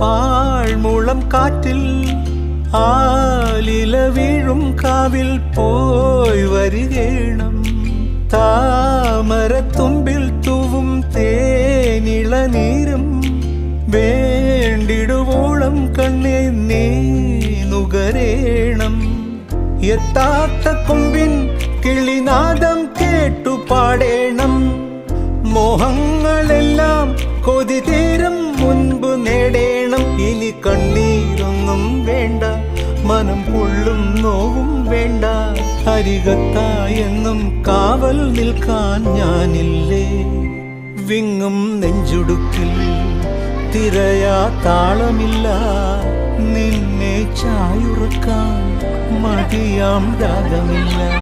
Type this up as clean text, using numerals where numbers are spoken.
പാഴ്മുളം കാറ്റിൽ ആലില വീഴും കാവിൽ പോയി വരികേണം താമരത്തുമ്പിൽ തൂവും തേനിളനീരും വേണ്ടിടുവോളം കണ്ണേ നീ നുകരേണം എത്താത്ത കൊമ്പിൻ കിളിനാദം കേട്ടു പാടേണം മോഹങ്ങളെല്ലാം കൊതി തീരും മുൻപ് നേടേണം ഇനി കണ്ണീരൊന്നും വേണ്ട മനം പൊള്ളും നോവും വേണ്ട അരികത്തായെന്നും കാവൽ നിൽക്കാൻ ഞാനില്ലേ വിങ്ങും നെഞ്ചുടുക്കിൽ തിരയാ താളമില്ല നിന്നെ ചായുറക്കാൻ മതിയാം രാഗമില്ല